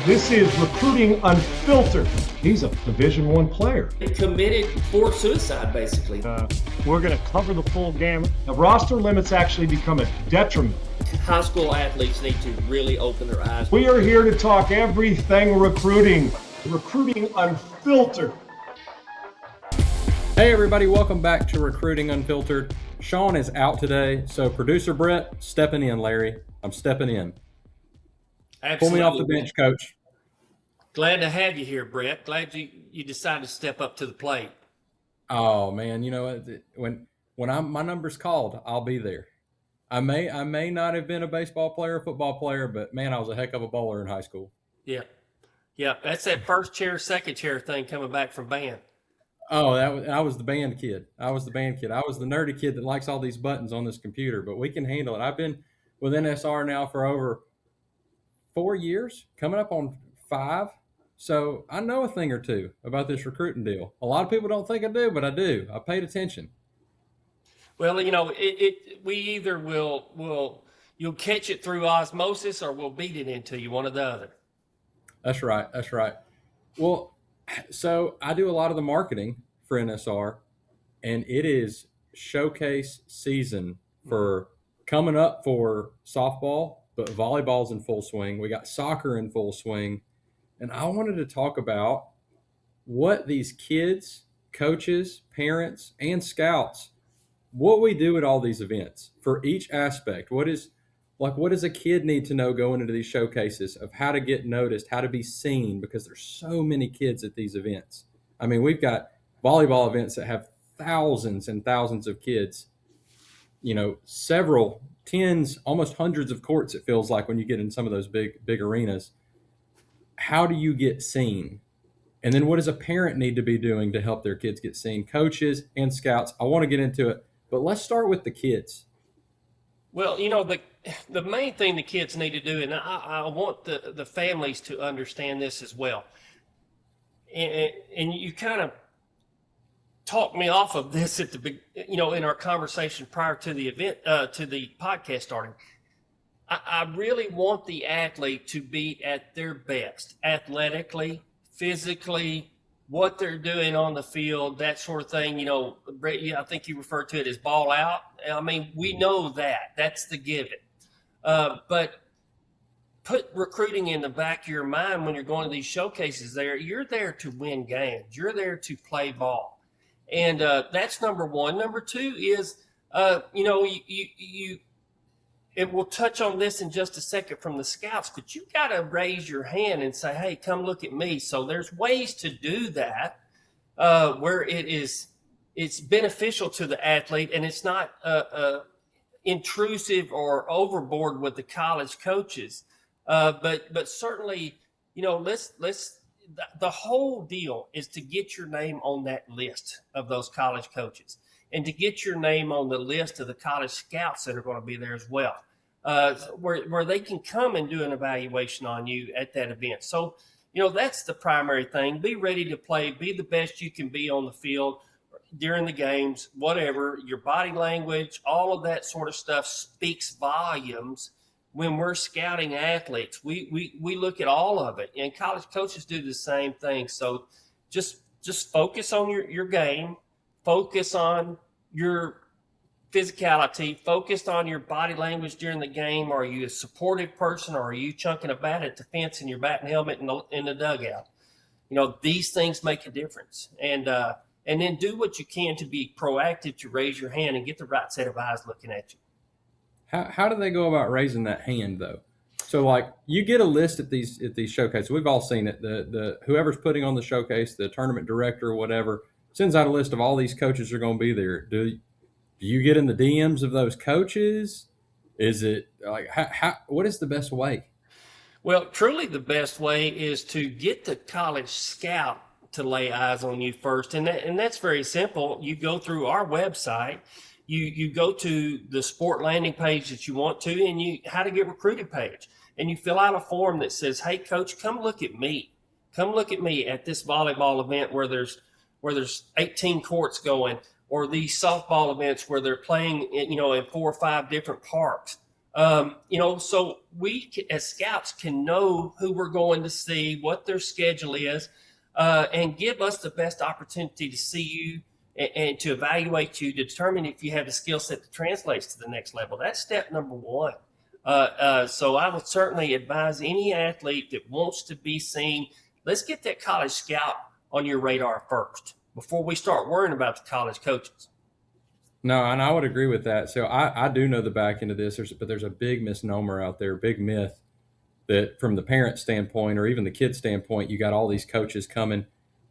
This is Recruiting Unfiltered. He's a Division I player. Committed for suicide, basically. We're going to cover the full gamut. The roster limits actually become a detriment. High school athletes need to really open their eyes. We are here to talk everything recruiting. Recruiting Unfiltered. Hey everybody, welcome back to Recruiting Unfiltered. Sean is out today, so producer Brett, stepping in, Larry. I'm stepping in. Absolutely. Pull me off the bench, coach. Glad to have you here, Brett. Glad you decided to step up to the plate. Oh man, you know when my number's called, I'll be there. I may not have been a baseball player, football player, but man, I was a heck of a bowler in high school. Yeah. That's that first chair, second chair thing coming back from band. Oh, I was the band kid. I was the nerdy kid that likes all these buttons on this computer, but we can handle it. I've been with NSR now for over 4 years, coming up on 5. So I know a thing or two about this recruiting deal. A lot of people don't think I do, but I do. I paid attention. Well, you know, we either you'll catch it through osmosis or we'll beat it into you, one or the other. That's right. Well, so I do a lot of the marketing for NSR, and it is showcase season for coming up for softball, but volleyball's in full swing. We got soccer in full swing. And I wanted to talk about what these kids, coaches, parents, and scouts, what we do at all these events for each aspect. What does a kid need to know going into these showcases of how to get noticed, how to be seen, because there's so many kids at these events. I mean, we've got volleyball events that have thousands and thousands of kids, you know, several tens, almost hundreds of courts, it feels like, when you get in some of those big arenas. How do you get seen? And then what does a parent need to be doing to help their kids get seen? Coaches and scouts, I want to get into it, but let's start with the kids. Well, you know, the main thing the kids need to do, and I want the families to understand this as well, and you kind of talked me off of this at in our conversation prior to the event, to the podcast starting. I really want the athlete to be at their best, athletically, physically, what they're doing on the field, that sort of thing. You know, Brett, I think you referred to it as ball out. I mean, we know that. That's the given. But put recruiting in the back of your mind when you're going to these showcases there. You're there to win games. You're there to play ball. And that's number one. Number two is, and we'll touch on this in just a second from the scouts, but you got to raise your hand and say, hey, come look at me. So there's ways to do that where it's beneficial to the athlete and it's not intrusive or overboard with the college coaches. But certainly, you know, the whole deal is to get your name on that list of those college coaches and to get your name on the list of the college scouts that are going to be there as well, where they can come and do an evaluation on you at that event. So, you know, that's the primary thing. Be ready to play. Be the best you can be on the field during the games, whatever. Your body language, all of that sort of stuff speaks volumes when we're scouting athletes. We look at all of it, and college coaches do the same thing. So just focus on your game, focus on your physicality, focused on your body language during the game. Are you a supportive person, or are you chunking a bat at the fence in your batting helmet in the dugout? You know, these things make a difference. And then do what you can to be proactive, to raise your hand and get the right set of eyes looking at you. How do they go about raising that hand, though? So, like, you get a list at these showcases. We've all seen it. The whoever's putting on the showcase, the tournament director or whatever, sends out a list of all these coaches are going to be there. Do you get in the DMs of those coaches? Is it like what is the best way? Well, truly the best way is to get the college scout to lay eyes on you first, and that's very simple. You go through our website. You go to the sport landing page that you want to, and how to get recruited page, and you fill out a form that says, "Hey, coach, come look at me. Come look at me at this volleyball event where there's 18 courts going, or these softball events where they're playing, in 4 or 5 different parks. So we as scouts can know who we're going to see, what their schedule is, and give us the best opportunity to see you and to evaluate you, to determine if you have the skill set that translates to the next level. That's step number one. So I would certainly advise any athlete that wants to be seen, let's get that college scout on your radar first before we start worrying about the college coaches. No, and I would agree with that. So I do know the back end of this, but there's a big misnomer out there, big myth that from the parent standpoint or even the kid standpoint, you got all these coaches coming.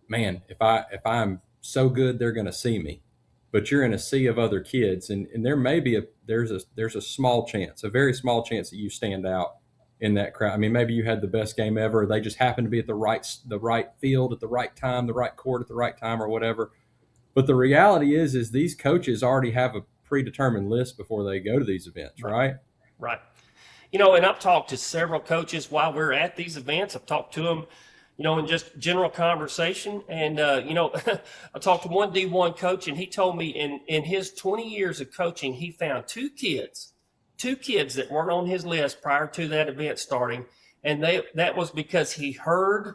Man, if I'm so good, they're going to see me. But you're in a sea of other kids, and there may be there's a small chance, a very small chance that you stand out in that crowd. I mean, maybe you had the best game ever. They just happened to be at the right field at the right time, the right court at the right time, or whatever. But the reality is these coaches already have a predetermined list before they go to these events, right? Right. And I've talked to several coaches while we're at these events. I've talked to them, in just general conversation. And, I talked to one D1 coach, and he told me in his 20 years of coaching, he found two kids that weren't on his list prior to that event starting. And that was because he heard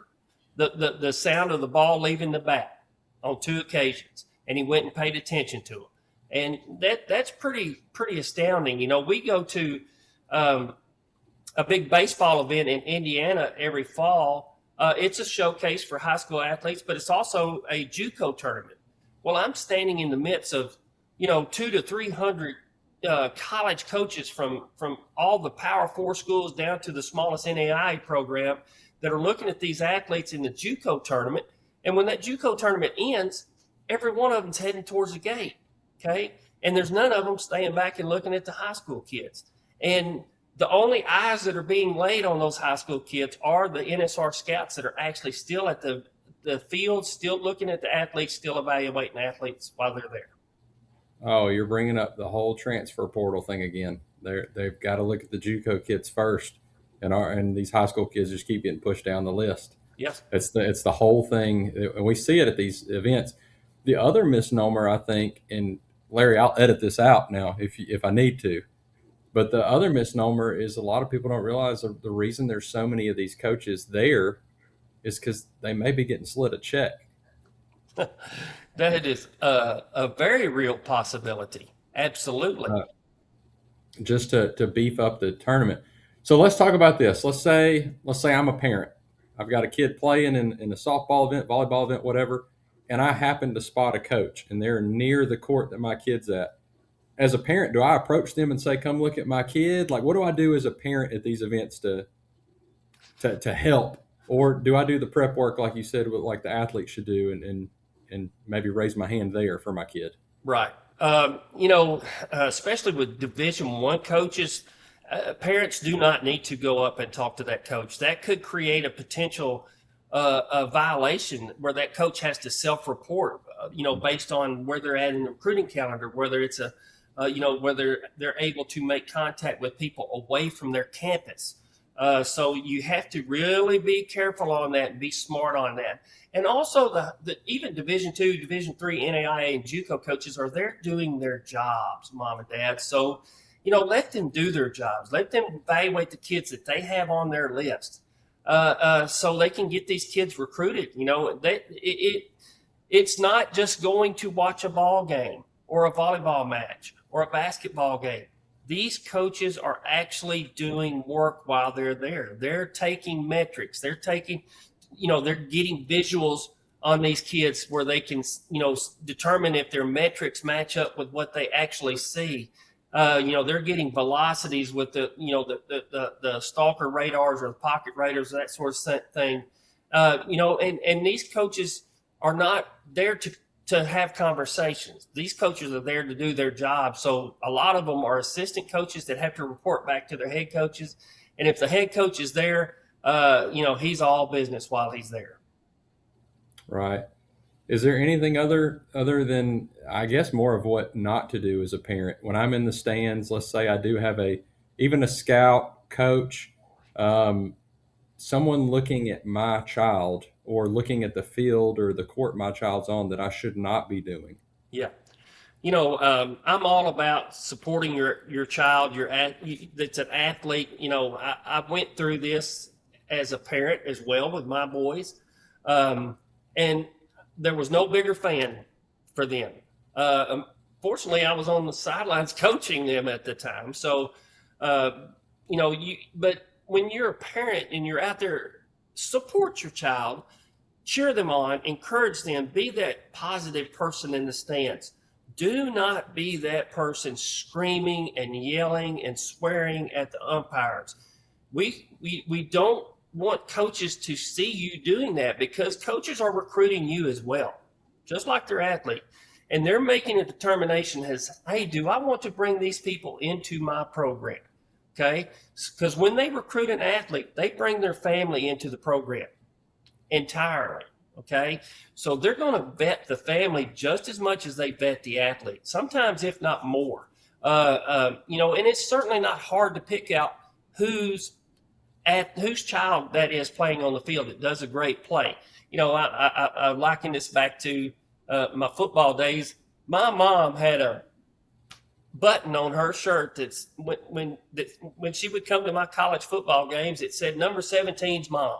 the sound of the ball leaving the bat on two occasions, and he went and paid attention to them. And that's pretty astounding. We go to a big baseball event in Indiana every fall. It's a showcase for high school athletes, but it's also a JUCO tournament. Well, I'm standing in the midst of 200 to 300 college coaches from all the Power Four schools down to the smallest NAIA program that are looking at these athletes in the JUCO tournament. And when that JUCO tournament ends, every one of them's heading towards the gate. Okay. And there's none of them staying back and looking at the high school kids. And the only eyes that are being laid on those high school kids are the NSR scouts that are actually still at the field, still looking at the athletes, still evaluating athletes while they're there. Oh, you're bringing up the whole transfer portal thing again. They've got to look at the JUCO kids first, and these high school kids just keep getting pushed down the list. Yes, it's the whole thing, and we see it at these events. The other misnomer, I think, and Larry, I'll edit this out now if I need to, but the other misnomer is a lot of people don't realize the reason there's so many of these coaches there is because they may be getting slid a check. that is a very real possibility. Absolutely. Just to beef up the tournament. So let's talk about this. Let's say I'm a parent. I've got a kid playing in a softball event, volleyball event, whatever, and I happen to spot a coach, and they're near the court that my kid's at. As a parent, do I approach them and say, "Come look at my kid"? Like, what do I do as a parent at these events to help, or do I do the prep work like you said, what like the athlete should do, and maybe raise my hand there for my kid? Right. Especially with Division I coaches, parents do not need to go up and talk to that coach. That could create a potential a violation where that coach has to self-report, based on where they're at in the recruiting calendar, whether it's whether they're able to make contact with people away from their campus. So you have to really be careful on that and be smart on that. And also the even Division II, Division III, NAIA, and JUCO coaches are there doing their jobs, mom and dad. So, let them do their jobs. Let them evaluate the kids that they have on their list, so they can get these kids recruited. It's not just going to watch a ball game or a volleyball match or a basketball game. These coaches are actually doing work while they're there. They're taking metrics. They're taking, they're getting visuals on these kids where they can, determine if their metrics match up with what they actually see. They're getting velocities with the stalker radars or the pocket radars, that sort of thing. And these coaches are not there to have conversations. These coaches are there to do their job. So a lot of them are assistant coaches that have to report back to their head coaches. And if the head coach is there, he's all business while he's there. Right. Is there anything other than, I guess, more of what not to do as a parent? When I'm in the stands, let's say I do have even a scout, coach, someone looking at my child or looking at the field or the court my child's on that I should not be doing. Yeah. I'm all about supporting your child, that's an athlete. I went through this as a parent as well with my boys, and there was no bigger fan for them. Fortunately, I was on the sidelines coaching them at the time. So, uh, but when you're a parent and you're out there, support your child, cheer them on, encourage them, be that positive person in the stands. Do not be that person screaming and yelling and swearing at the umpires. We don't want coaches to see you doing that, because coaches are recruiting you as well, just like their athlete. And they're making a determination as, hey, do I want to bring these people into my program? Okay. Because when they recruit an athlete, they bring their family into the program entirely. Okay. So they're going to vet the family just as much as they vet the athlete, sometimes, if not more. And it's certainly not hard to pick out whose child that is playing on the field that does a great play. I liken this back to my football days. My mom had a button on her shirt that's when she would come to my college football games, it said number 17's mom.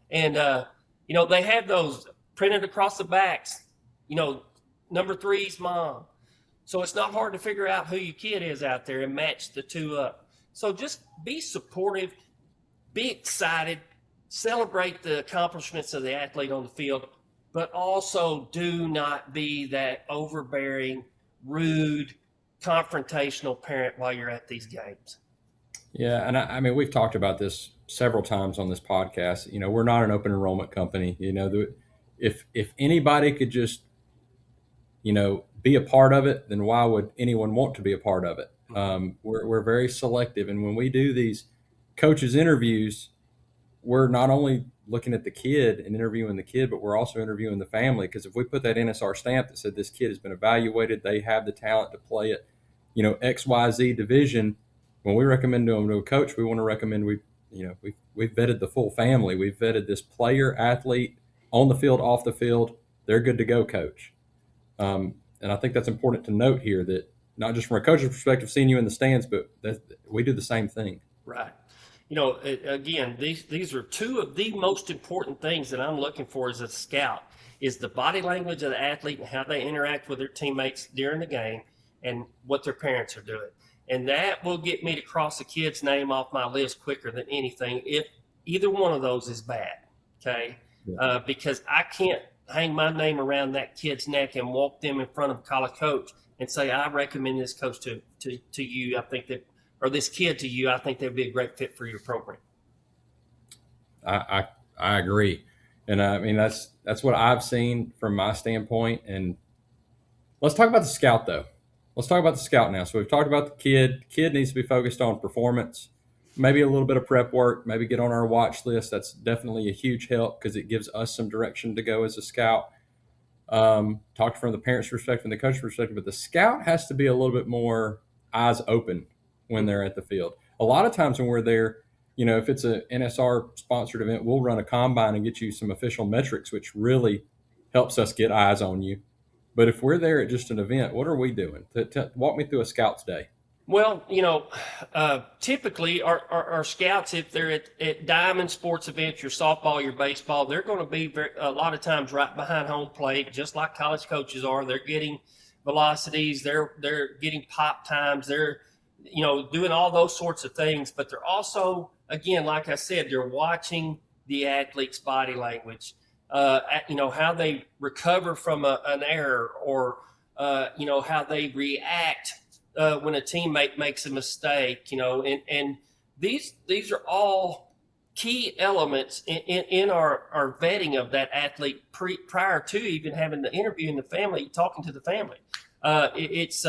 And they have those printed across the backs, number 3's mom. So it's not hard to figure out who your kid is out there and match the two up. So just be supportive, be excited, celebrate the accomplishments of the athlete on the field, but also do not be that overbearing, rude, confrontational parent while you're at these games. Yeah, and I mean, we've talked about this several times on this podcast. We're not an open enrollment company. If anybody could just, be a part of it, then why would anyone want to be a part of it? We're very selective, and when we do these coaches interviews, we're not only looking at the kid and interviewing the kid, but we're also interviewing the family. Because if we put that NSR stamp that said this kid has been evaluated, they have the talent to play at, XYZ division, when we recommend them to a coach, we want to recommend we've vetted the full family. We've vetted this player, athlete, on the field, off the field. They're good to go, coach. And I think that's important to note here, that not just from a coach's perspective, seeing you in the stands, but we do the same thing. Right. Again, these are two of the most important things that I'm looking for as a scout, is the body language of the athlete and how they interact with their teammates during the game and what their parents are doing. And that will get me to cross a kid's name off my list quicker than anything if either one of those is bad. Okay. Yeah. Because I can't hang my name around that kid's neck and walk them in front of a college coach and say, I recommend this coach to you. I think that, or this kid to you, I think they'd be a great fit for your program. I agree. And I mean, that's what I've seen from my standpoint. And let's talk about the scout, though. Let's talk about the scout now. So we've talked about the kid. Kid needs to be focused on performance, maybe a little bit of prep work, maybe get on our watch list. That's definitely a huge help because it gives us some direction to go as a scout. Talked from the parent's perspective and the coach's perspective, but the scout has to be a little bit more eyes open when they're at the field. A lot of times when we're there, if it's an NSR sponsored event, we'll run a combine and get you some official metrics, which really helps us get eyes on you. But if we're there at just an event, what are we doing? Walk me through a scout's day. Well, typically our scouts, if they're at diamond sports events, your softball, your baseball, they're going to be a lot of times right behind home plate, just like college coaches are. They're getting velocities, they're getting pop times, they're doing all those sorts of things. But they're also, again, like I said, they're watching the athlete's body language. How they recover from an error, or how they react when a teammate makes a mistake. And these are all key elements in our vetting of that athlete prior to even having the interview and the family, talking to the family. It's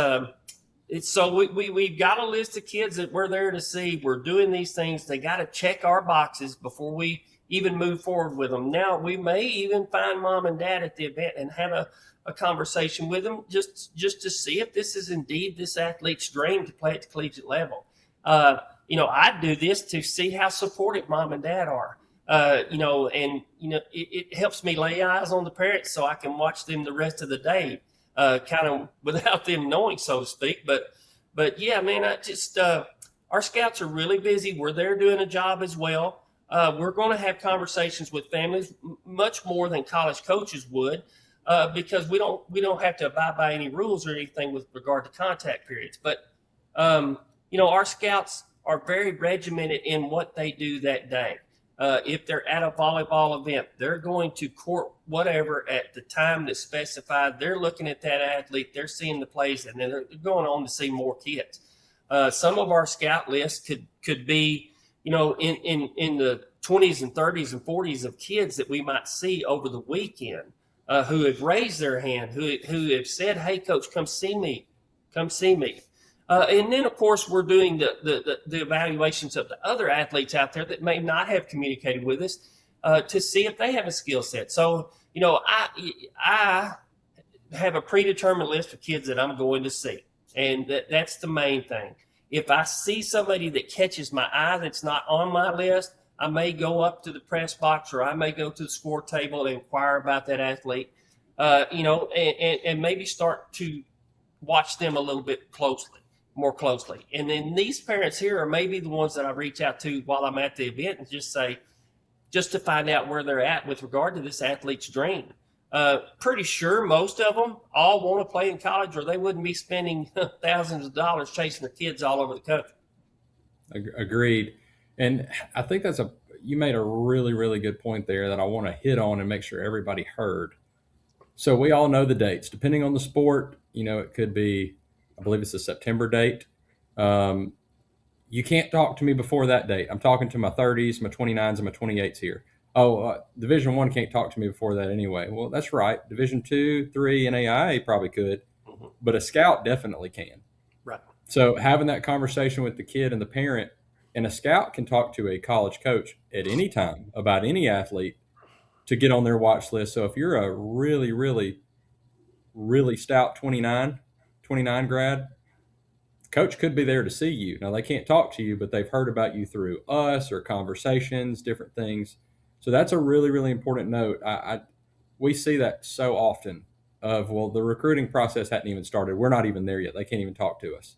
so we've got a list of kids that we're there to see. We're doing these things. They got to check our boxes before we even move forward with them. Now, we may even find mom and dad at the event and have a conversation with them just to see if this is indeed this athlete's dream to play at the collegiate level. I do this to see how supportive mom and dad are. It helps me lay eyes on the parents so I can watch them the rest of the day. kind of without them knowing, so to speak. But yeah, man, I just our scouts are really busy. We're there doing a job as well. We're going to have conversations with families much more than college coaches would, because we don't have to abide by any rules or anything with regard to contact periods. But our scouts are very regimented in what they do that day. If they're at a volleyball event, they're going to court whatever at the time that's specified. They're looking at that athlete, they're seeing the plays, and then they're going on to see more kids. Some of our scout lists could be, in the 20s and 30s and 40s of kids that we might see over the weekend, who have raised their hand, who have said, "Hey, coach, come see me. And then, of course, we're doing the evaluations of the other athletes out there that may not have communicated with us, to see if they have a skill set. So, I have a predetermined list of kids that I'm going to see, and that's the main thing. If I see somebody that catches my eye that's not on my list, I may go up to the press box, or I may go to the score table and inquire about that athlete, and maybe start to watch them a little bit more closely. And then these parents here are maybe the ones that I reach out to while I'm at the event and just to find out where they're at with regard to this athlete's dream. Pretty sure most of them all want to play in college, or they wouldn't be spending thousands of dollars chasing their kids all over the country. Agreed. And I think you made a really, really good point there that I want to hit on and make sure everybody heard. So we all know the dates. Depending on the sport, it could be, I believe it's a September date. You can't talk to me before that date. I'm talking to my 30s, my 29s, and my 28s here. Division I can't talk to me before that anyway. Well, that's right. Division II, III, and AIA probably could, but a scout definitely can. Right. So having that conversation with the kid and the parent, and a scout can talk to a college coach at any time about any athlete to get on their watch list. So if you're a really, really, really stout 29 grad, coach could be there to see you. Now, they can't talk to you, but they've heard about you through us or conversations, different things. So that's a really, really important note. We see that so often the recruiting process hadn't even started. We're not even there yet. They can't even talk to us.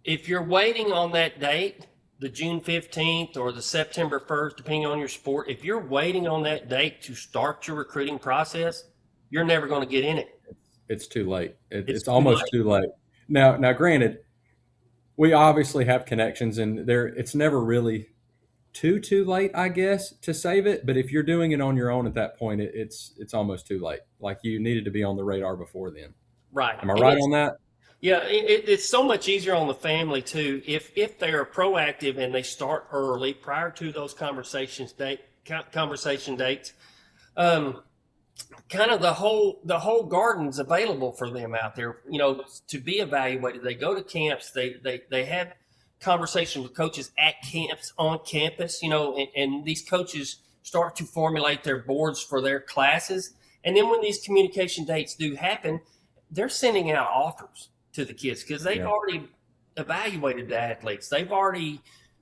If you're waiting on that date, the June 15th or the September 1st, depending on your sport, if you're waiting on that date to start your recruiting process, you're never going to get in it. It's too late. It's almost too late. Now, granted, we obviously have connections, and it's never really too late, I guess, to save it. But if you're doing it on your own at that point, it's almost too late. Like, you needed to be on the radar before then. Right. Am I right on that? Yeah, it's so much easier on the family too if they are proactive and they start early prior to those conversation dates. Kind of the whole garden's available for them out there, to be evaluated. They go to camps, they have conversations with coaches at camps, on campus, and these coaches start to formulate their boards for their classes. And then when these communication dates do happen, they're sending out offers to the kids because they've already evaluated the athletes. They've already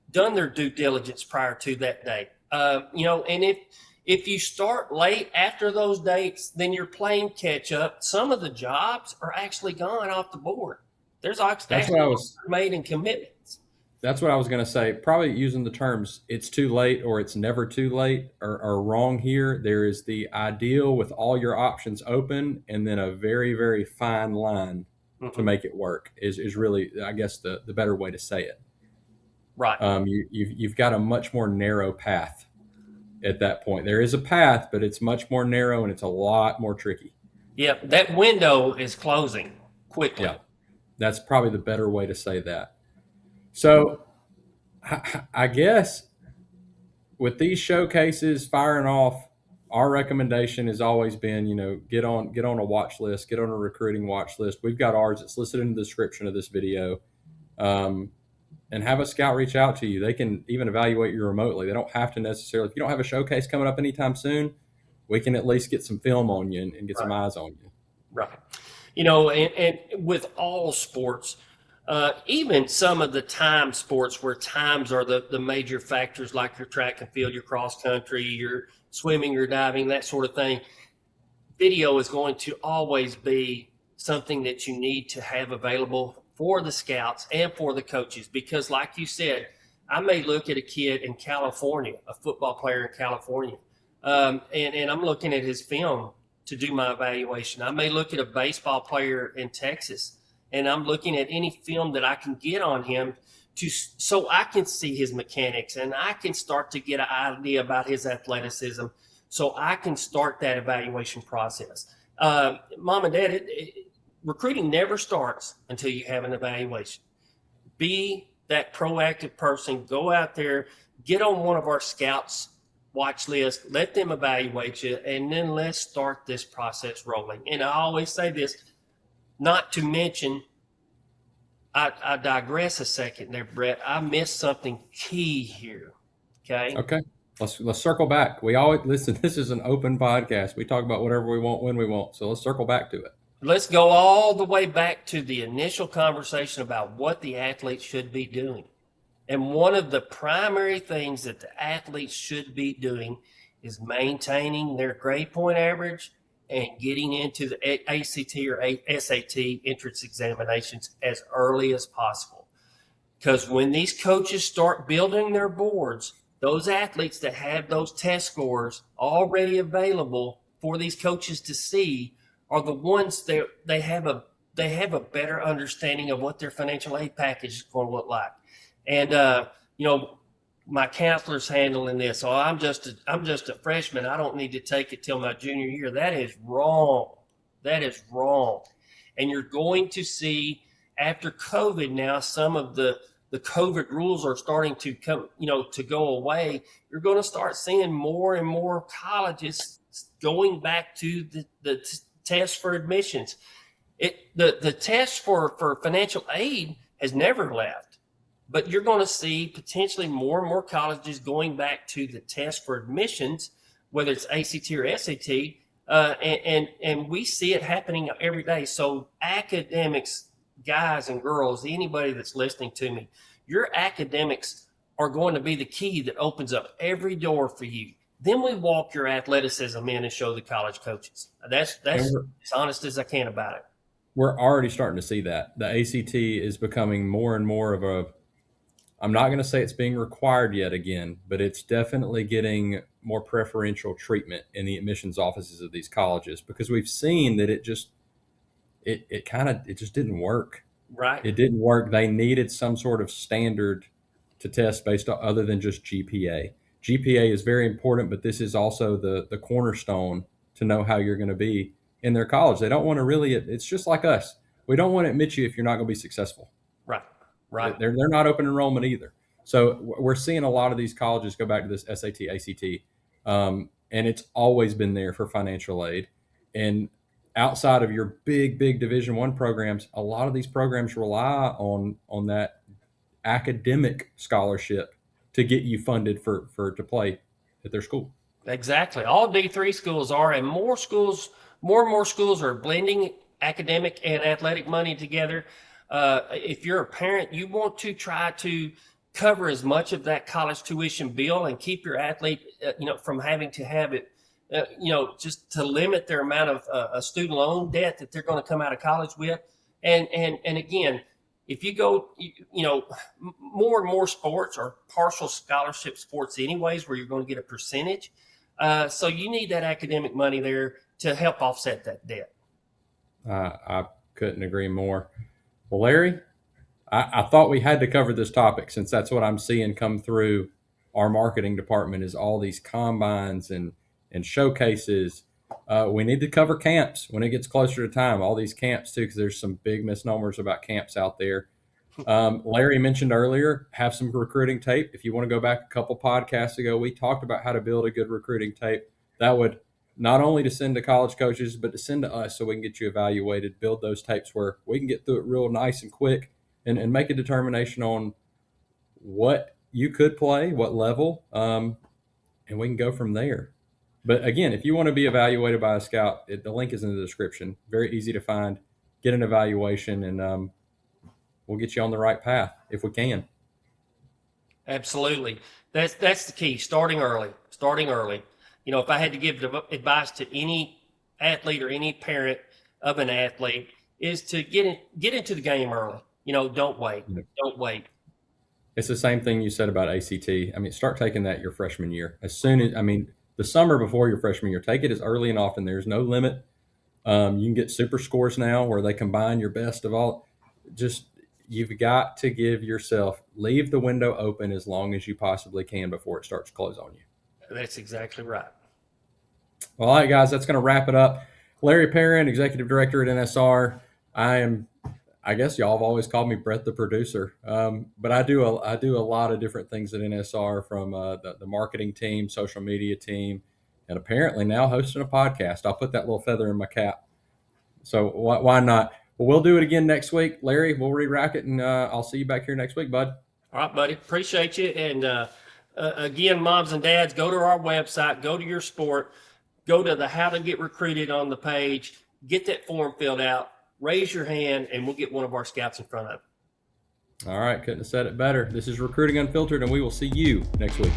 done their due diligence prior to that date. And if you start late after those dates, then you're playing catch up. Some of the jobs are actually gone off the board. There's actually made in commitments. That's what I was going to say. Probably using the terms "it's too late" or "it's never too late" are wrong here. There is the ideal with all your options open, and then a very, very fine line to make it work is really, I guess, the better way to say it. Right. You've got a much more narrow path at that point. There is a path, but it's much more narrow and it's a lot more tricky. Yeah, that window is closing quickly. Yeah, that's probably the better way to say that. So I guess with these showcases firing off, our recommendation has always been, get on a watch list, get on a recruiting watch list. We've got ours. It's listed in the description of this video. And have a scout reach out to you. They can even evaluate you remotely. They don't have to necessarily, if you don't have a showcase coming up anytime soon, we can at least get some film on you and get some eyes on you. Right. And with all sports, even some of the time sports where times are the major factors, like your track and field, your cross country, your swimming, your diving, that sort of thing, video is going to always be something that you need to have available for the scouts and for the coaches. Because like you said, I may look at a kid in California, a football player in California, and I'm looking at his film to do my evaluation. I may look at a baseball player in Texas, and I'm looking at any film that I can get on him so I can see his mechanics and I can start to get an idea about his athleticism, so I can start that evaluation process. Mom and Dad, recruiting never starts until you have an evaluation. Be that proactive person. Go out there, get on one of our scouts watch list, let them evaluate you, and then let's start this process rolling. And I always say this, not to mention, I digress a second there, Brett. I missed something key here. Okay. Let's circle back. We always listen. This is an open podcast. We talk about whatever we want when we want. So let's circle back to it. Let's go all the way back to the initial conversation about what the athletes should be doing. And one of the primary things that the athletes should be doing is maintaining their grade point average and getting into the ACT or SAT entrance examinations as early as possible. Because when these coaches start building their boards, those athletes that have those test scores already available for these coaches to see are the ones that they have a better understanding of what their financial aid package is going to look like. And my counselor's handling this. So I'm just a freshman. I don't need to take it till my junior year. That is wrong. That is wrong. And you're going to see after COVID now, some of the COVID rules are starting to come, to go away. You're going to start seeing more and more colleges going back to the test for admissions. The test for financial aid has never left. But you're going to see potentially more and more colleges going back to the test for admissions, whether it's ACT or SAT, and we see it happening every day. So academics, guys and girls, anybody that's listening to me, your academics are going to be the key that opens up every door for you. Then we walk your athleticism in and show the college coaches. That's as honest as I can about it. We're already starting to see that. The ACT is becoming more and more of a, I'm not going to say it's being required yet again, but it's definitely getting more preferential treatment in the admissions offices of these colleges, because we've seen that it just didn't work. Right. It didn't work. They needed some sort of standard to test based on other than just GPA. GPA is very important, but this is also the cornerstone to know how you're going to be in their college. They don't want to really, it's just like us. We don't want to admit you if you're not going to be successful. Right. They're not open enrollment either. So we're seeing a lot of these colleges go back to this SAT, ACT, and it's always been there for financial aid. And outside of your big Division I programs, a lot of these programs rely on that academic scholarship to get you funded for to play at their school. Exactly. All D3 schools are, and more and more schools are blending academic and athletic money together. If you're a parent, you want to try to cover as much of that college tuition bill and keep your athlete, from having to have it, just to limit their amount of student loan debt that they're going to come out of college with. And again, if you go, more and more sports are partial scholarship sports anyways, where you're going to get a percentage. So you need that academic money there to help offset that debt. I couldn't agree more. Well, Larry, I thought we had to cover this topic, since that's what I'm seeing come through our marketing department is all these combines and showcases. We need to cover camps when it gets closer to time, all these camps too, because there's some big misnomers about camps out there. Larry mentioned earlier, have some recruiting tape. If you want to go back a couple podcasts ago, we talked about how to build a good recruiting tape that would not only to send to college coaches, but to send to us so we can get you evaluated, build those tapes where we can get through it real nice and quick and make a determination on what you could play, what level, and we can go from there. But again, if you want to be evaluated by a scout, the link is in the description. Very easy to find. Get an evaluation, and we'll get you on the right path if we can. Absolutely. That's the key, starting early. If I had to give advice to any athlete or any parent of an athlete, is to get into the game early. Don't wait. Yeah. Don't wait. It's the same thing you said about ACT. I mean, start taking that your freshman year. As soon as, I mean, the summer before your freshman year, take it as early and often. There's no limit. You can get super scores now where they combine your best of all. Just, you've got to give yourself, leave the window open as long as you possibly can before it starts to close on you. That's exactly right. Well, all right, guys, that's going to wrap it up. Larry Perrin, Executive Director at NSR. I guess y'all have always called me Brett the producer, but I do a lot of different things at NSR, from the marketing team, social media team, and apparently now hosting a podcast. I'll put that little feather in my cap. So why not? Well, we'll do it again next week. Larry, we'll re-rack it, and I'll see you back here next week, bud. All right, buddy. Appreciate you. And again, moms and dads, go to our website, go to your sport, go to the How to Get Recruited on the page, get that form filled out, raise your hand, and we'll get one of our scouts in front of you. All right, couldn't have said it better. This is Recruiting Unfiltered, and we will see you next week.